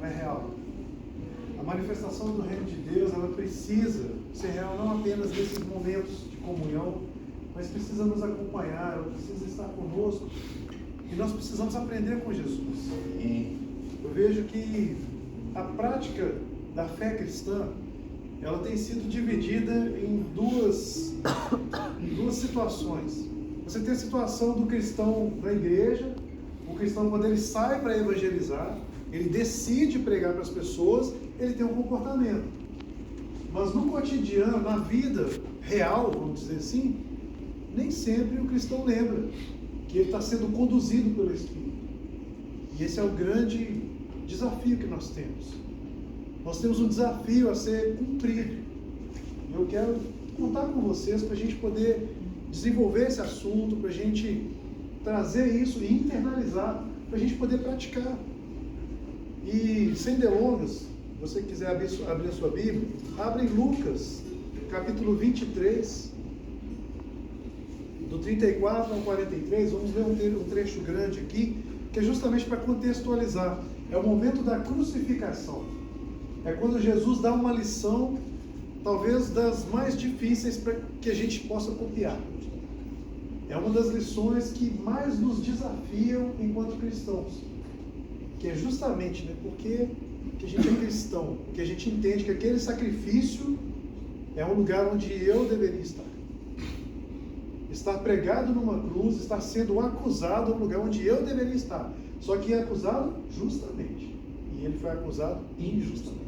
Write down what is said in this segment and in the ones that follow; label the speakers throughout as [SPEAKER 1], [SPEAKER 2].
[SPEAKER 1] é real. A manifestação do reino de Deus, ela precisa ser real não apenas nesses momentos de comunhão, mas precisa nos acompanhar, ela precisa estar conosco. E nós precisamos aprender com Jesus. Eu vejo que a prática da fé cristã, ela tem sido dividida em duas situações. Você tem a situação do cristão na igreja, o cristão quando ele sai para evangelizar, ele decide pregar para as pessoas, ele tem um comportamento. Mas no cotidiano, na vida real, vamos dizer assim, nem sempre o cristão lembra que ele está sendo conduzido pelo Espírito. E esse é o grande desafio que nós temos. Nós temos um desafio a ser cumprido. Eu quero contar com vocês para a gente poder desenvolver esse assunto, para a gente trazer isso e internalizar, para a gente poder praticar. E sem delongas, se você quiser abrir a sua Bíblia, abre em Lucas, capítulo 23, do 34 ao 43, vamos ver um trecho grande aqui, que é justamente para contextualizar. É o momento da crucificação. É quando Jesus dá uma lição, talvez das mais difíceis para que a gente possa copiar. É uma das lições que mais nos desafiam enquanto cristãos. Que é justamente, porque que a gente é cristão, que a gente entende que aquele sacrifício é um lugar onde eu deveria estar. Estar pregado numa cruz, estar sendo acusado é um lugar onde eu deveria estar. Só que é acusado justamente. E ele foi acusado injustamente.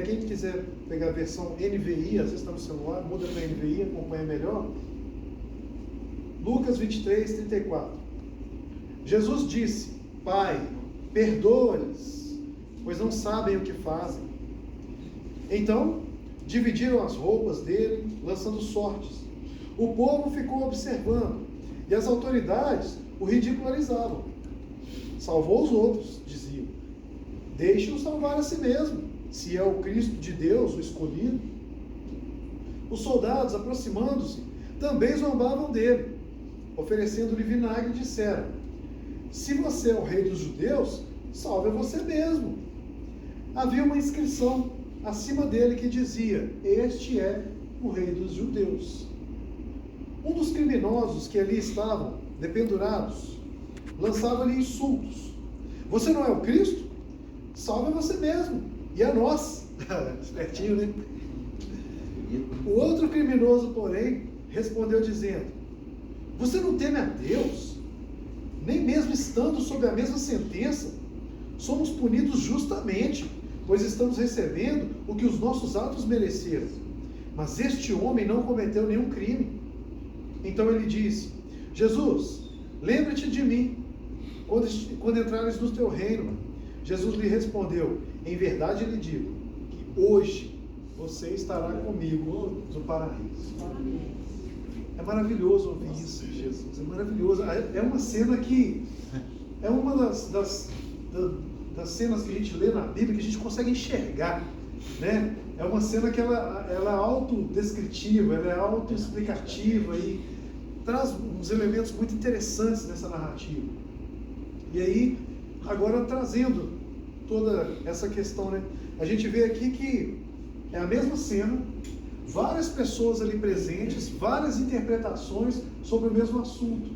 [SPEAKER 1] Quem quiser pegar a versão NVI, às vezes está no celular, muda para NVI, acompanha melhor. Lucas 23, 34. Jesus disse: Pai, perdoa-lhes, pois não sabem o que fazem. Então, dividiram as roupas dele, lançando sortes. O povo ficou observando, e as autoridades o ridicularizavam. Salvou os outros, diziam. Deixe-o salvar a si mesmo, se é o Cristo de Deus, o escolhido. Os soldados, aproximando-se, também zombavam dele, oferecendo-lhe vinagre, disseram: se você é o rei dos judeus, salve a você mesmo. Havia uma inscrição acima dele que dizia: este é o rei dos judeus. Um dos criminosos que ali estavam, dependurados, lançava-lhe insultos: você não é o Cristo? Salve a você mesmo e a nós. Espertinho, né? O outro criminoso, porém, respondeu dizendo: você não teme a Deus? Nem mesmo estando sob a mesma sentença, somos punidos justamente, pois estamos recebendo o que os nossos atos mereceram. Mas este homem não cometeu nenhum crime. Então ele disse: Jesus, lembra-te de mim, quando entrares no teu reino. Jesus lhe respondeu: em verdade lhe digo, que hoje você estará comigo no paraíso. É maravilhoso ouvir isso, Jesus. É maravilhoso. É uma cena que é uma das cenas que a gente lê na Bíblia que a gente consegue enxergar, né? É uma cena que ela é autodescritiva, ela é autoexplicativa e traz uns elementos muito interessantes nessa narrativa. E aí, agora trazendo toda essa questão, né? A gente vê aqui que é a mesma cena, várias pessoas ali presentes, várias interpretações sobre o mesmo assunto.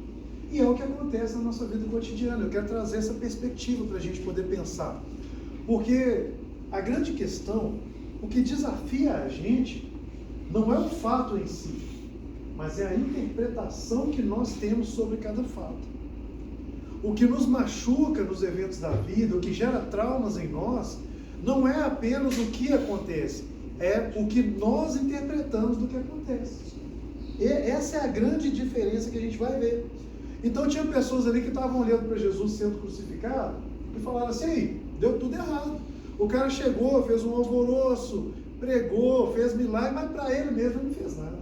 [SPEAKER 1] E é o que acontece na nossa vida cotidiana. Eu quero trazer essa perspectiva para a gente poder pensar. Porque a grande questão, o que desafia a gente, não é o fato em si, mas é a interpretação que nós temos sobre cada fato. O que nos machuca nos eventos da vida, o que gera traumas em nós, não é apenas o que acontece, é o que nós interpretamos do que acontece. E essa é a grande diferença que a gente vai ver. Então tinha pessoas ali que estavam olhando para Jesus sendo crucificado e falaram assim: ei, deu tudo errado. O cara chegou, fez um alvoroço, pregou, fez milagre, mas para ele mesmo não fez nada.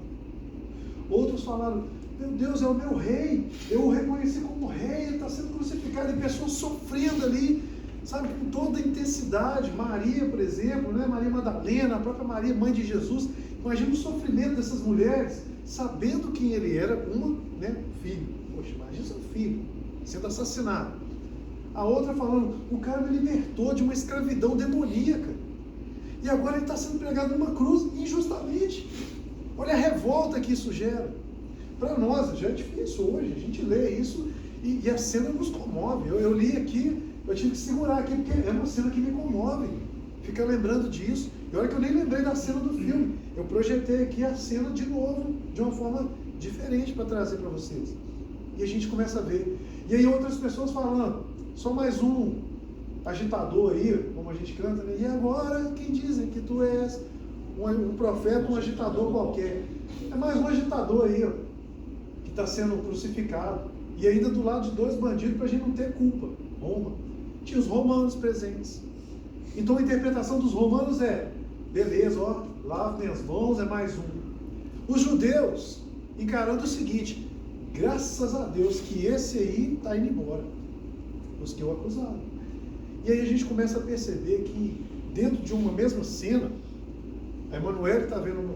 [SPEAKER 1] Outros falaram: meu Deus, é o meu rei, eu o reconheci como rei, ele está sendo crucificado, e pessoas sofrendo ali, sabe, com toda a intensidade. Maria, por exemplo, né? Maria Madalena, a própria Maria, mãe de Jesus. Imagina o sofrimento dessas mulheres, sabendo quem ele era, filho. Poxa, imagina seu filho sendo assassinado. A outra falando, o cara me libertou de uma escravidão demoníaca. E agora ele está sendo pregado numa cruz injustamente. Olha a revolta que isso gera. Para nós, já é difícil hoje, a gente lê isso e a cena nos comove. Eu li aqui, eu tive que segurar aqui, porque é uma cena que me comove. Fica lembrando disso. E olha que eu nem lembrei da cena do filme. Eu projetei aqui a cena de novo, de uma forma diferente para trazer para vocês. E a gente começa a ver. E aí outras pessoas falando, só mais um agitador aí, como a gente canta, né? E agora, quem dizem que tu és um profeta, um agitador qualquer? É mais um agitador aí, ó, que está sendo crucificado. E ainda do lado de dois bandidos para a gente não ter culpa. Roma. Tinha os romanos presentes. Então a interpretação dos romanos é, beleza, ó, lavem as mãos, é mais um. Os judeus encarando o seguinte, graças a Deus que esse aí está indo embora. Os que o acusaram. E aí a gente começa a perceber que dentro de uma mesma cena, a Emanuele está vendo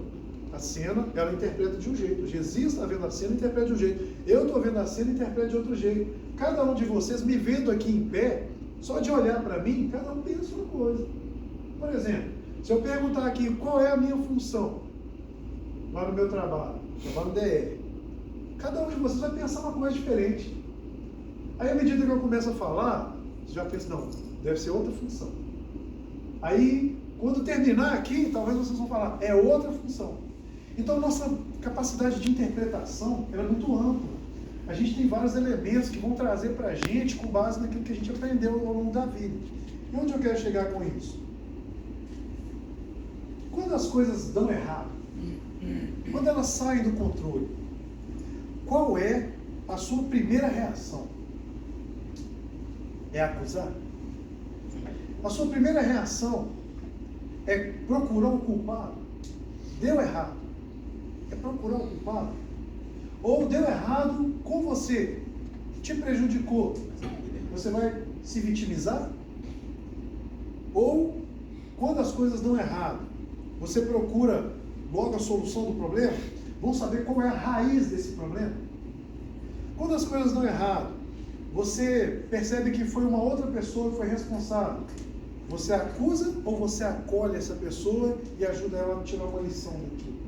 [SPEAKER 1] a cena, ela interpreta de um jeito. Jesus está vendo a cena e interpreta de um jeito. Eu estou vendo a cena e interpreto de outro jeito. Cada um de vocês me vendo aqui em pé, só de olhar para mim, cada um pensa uma coisa. Por exemplo, se eu perguntar aqui qual é a minha função lá no meu trabalho no DR, cada um de vocês vai pensar uma coisa diferente. Aí à medida que eu começo a falar, você já pensa, não, deve ser outra função. Aí, quando terminar aqui, talvez vocês vão falar, é outra função. Então, nossa capacidade de interpretação é muito ampla. A gente tem vários elementos que vão trazer para a gente com base naquilo que a gente aprendeu ao longo da vida. E onde eu quero chegar com isso? Quando as coisas dão errado, quando elas saem do controle, qual é a sua primeira reação? É acusar? A sua primeira reação é procurar o culpado? Deu errado. É procurar o culpado? Ou deu errado com você, te prejudicou, você vai se vitimizar? Ou, quando as coisas dão errado, você procura logo a solução do problema? Vamos saber qual é a raiz desse problema? Quando as coisas dão errado, você percebe que foi uma outra pessoa que foi responsável. Você acusa ou você acolhe essa pessoa e ajuda ela a tirar uma lição daquilo?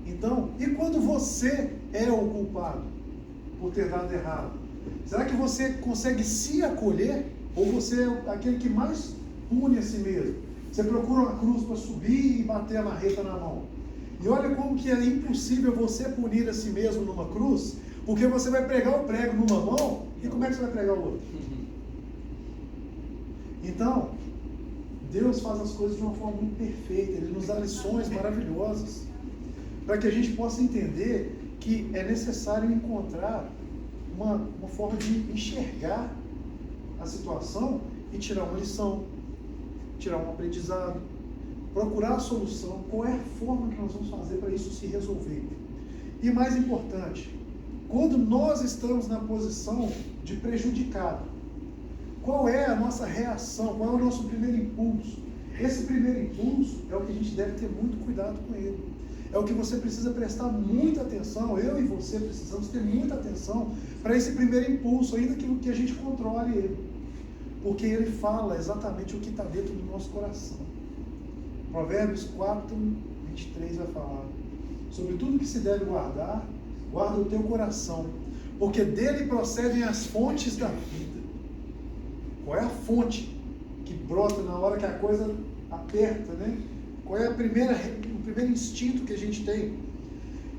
[SPEAKER 1] Então, e quando você é o culpado por ter dado errado? Será que você consegue se acolher? Ou você é aquele que mais pune a si mesmo? Você procura uma cruz para subir e bater a marreta na mão. E olha como que é impossível você punir a si mesmo numa cruz, porque você vai pregar o prego numa mão, e como é que você vai pregar o outro? Então, Deus faz as coisas de uma forma muito perfeita, Ele nos dá lições maravilhosas, para que a gente possa entender que é necessário encontrar uma forma de enxergar a situação e tirar uma lição, tirar um aprendizado, procurar a solução, qual é a forma que nós vamos fazer para isso se resolver. E mais importante, quando nós estamos na posição de prejudicado, qual é a nossa reação, qual é o nosso primeiro impulso? Esse primeiro impulso é o que a gente deve ter muito cuidado com ele. É o que você precisa prestar muita atenção, eu e você precisamos ter muita atenção para esse primeiro impulso, ainda que a gente controle ele. Porque ele fala exatamente o que está dentro do nosso coração. Provérbios 4, 23 vai falar sobre tudo que se deve guardar, guarda o teu coração, porque dele procedem as fontes da vida. Qual é a fonte que brota na hora que a coisa aperta, né? Qual é o primeiro instinto que a gente tem?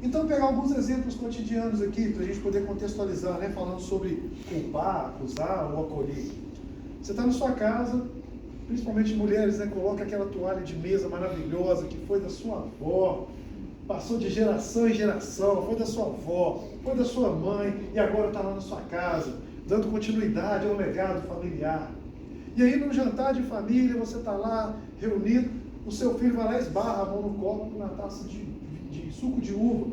[SPEAKER 1] Então, pegar alguns exemplos cotidianos aqui, para a gente poder contextualizar, né? Falando sobre culpar, acusar ou acolher. Você está na sua casa, principalmente mulheres, né? Coloca aquela toalha de mesa maravilhosa que foi da sua avó, passou de geração em geração, foi da sua avó, foi da sua mãe e agora está lá na sua casa, dando continuidade ao legado familiar. E aí no jantar de família, você está lá reunido, o seu filho vai lá e esbarra a mão no copo na taça de suco de uva,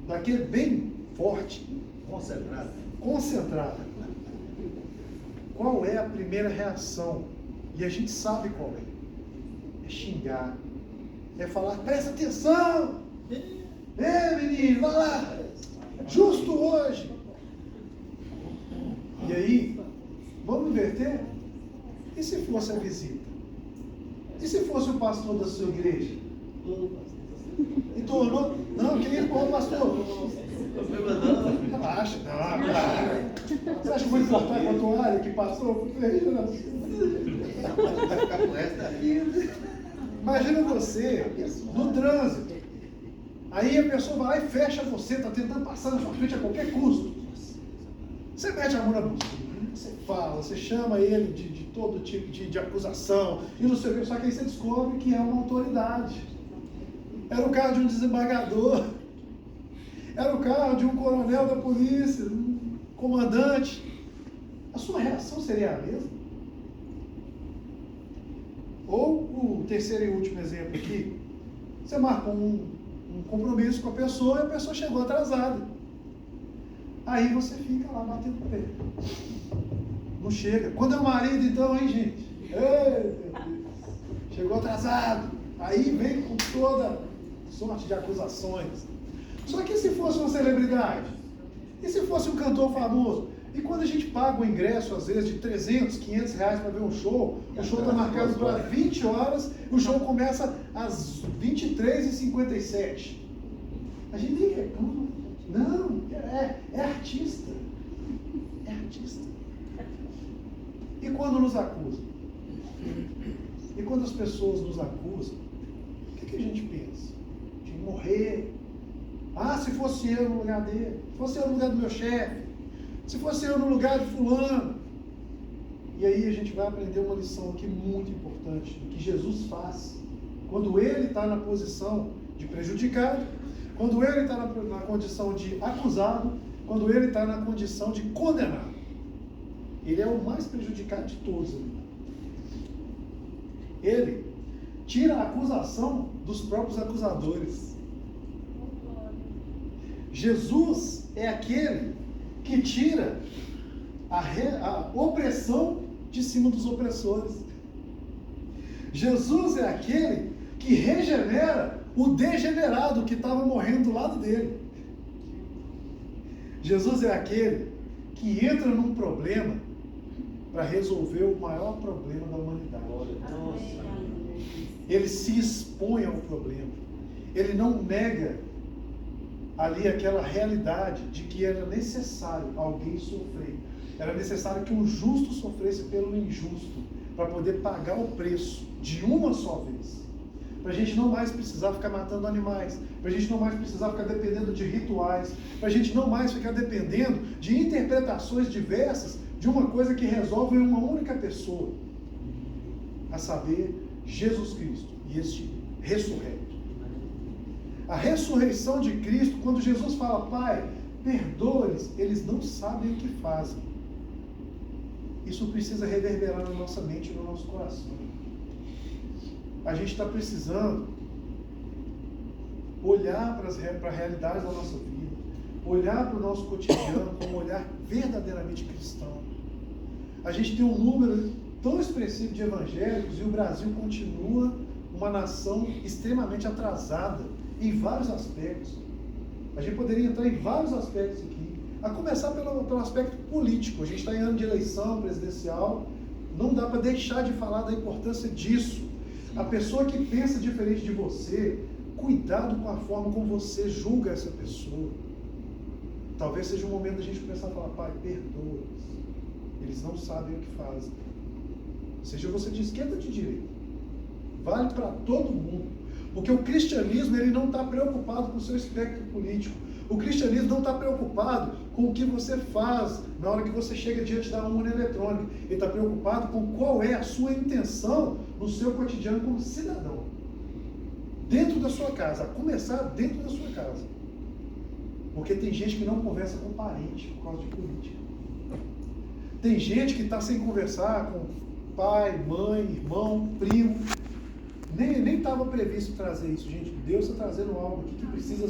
[SPEAKER 1] daquele bem forte, concentrado. Qual é a primeira reação? E a gente sabe qual é. É xingar. É falar, presta atenção! Menino, vai lá! Justo hoje! E aí, vamos inverter? E se fosse a visita? E se fosse o pastor da sua igreja? E tornou... Não, que isso, pastor? Relaxa, não. Você acha que foi cortar com a toalha que passou? Imagina você no trânsito. Aí a pessoa vai lá e fecha você, está tentando passar na sua frente a qualquer custo. Você mete a mão na buzina, você fala, você chama ele de todo tipo de acusação, e não sei o que, só que aí você descobre que é uma autoridade. Era o carro de um desembargador, era o carro de um coronel da polícia, um comandante. A sua reação seria a mesma? Ou o terceiro e último exemplo aqui, você marcou um compromisso com a pessoa e a pessoa chegou atrasada. Aí você fica lá batendo o pé. Não chega. Quando é o marido, então, hein, gente? Ei, chegou atrasado. Aí vem com toda sorte de acusações. Só que e se fosse uma celebridade? E se fosse um cantor famoso? E quando a gente paga o ingresso, às vezes, de 300, 500 reais para ver um show, o show está marcado para 20 horas, o show começa às 23h57. A gente nem reclama. Não, é artista. É artista. E quando nos acusam? E quando as pessoas nos acusam, o que a gente pensa? De morrer. Ah, se fosse eu no lugar dele, se fosse eu no lugar do meu chefe, se fosse eu no lugar de fulano. E aí a gente vai aprender uma lição aqui muito importante, do que Jesus faz. Quando ele está na posição de prejudicado, quando ele está na condição de acusado, quando ele está na condição de condenado. Ele é o mais prejudicado de todos. Ele tira a acusação dos próprios acusadores. Jesus é aquele que tira a opressão de cima dos opressores. Jesus é aquele que regenera o degenerado que estava morrendo do lado dele. Jesus é aquele que entra num problema para resolver o maior problema da humanidade. Ele se expõe ao problema. Ele não nega ali aquela realidade de que era necessário alguém sofrer. Era necessário que um justo sofresse pelo injusto para poder pagar o preço de uma só vez. Para a gente não mais precisar ficar matando animais, para a gente não mais precisar ficar dependendo de rituais, para a gente não mais ficar dependendo de interpretações diversas de uma coisa que resolve em uma única pessoa, a saber, Jesus Cristo e este ressurreto. A ressurreição de Cristo, quando Jesus fala, Pai, perdoa-lhes, eles não sabem o que fazem. Isso precisa reverberar na nossa mente e no nosso coração. A gente está precisando olhar para a realidade da nossa vida, olhar para o nosso cotidiano com um olhar verdadeiramente cristão. A gente tem um número tão expressivo de evangélicos e o Brasil continua uma nação extremamente atrasada em vários aspectos. A gente poderia entrar em vários aspectos aqui, a começar pelo aspecto político. A gente está em ano de eleição presidencial, não dá para deixar de falar da importância disso. A pessoa que pensa diferente de você, cuidado com a forma como você julga essa pessoa. Talvez seja o momento da gente começar a falar, Pai, perdoa-os. Eles não sabem o que fazem. Seja você de esquerda ou de direita. Vale para todo mundo. Porque o cristianismo ele não está preocupado com o seu espectro político. O cristianismo não está preocupado com o que você faz na hora que você chega diante da urna eletrônica. Ele está preocupado com qual é a sua intenção no seu cotidiano como cidadão. Dentro da sua casa, a começar dentro da sua casa. Porque tem gente que não conversa com parente por causa de política. Tem gente que está sem conversar com pai, mãe, irmão, primo. Nem estava previsto trazer isso, gente. Deus está trazendo algo aqui que precisa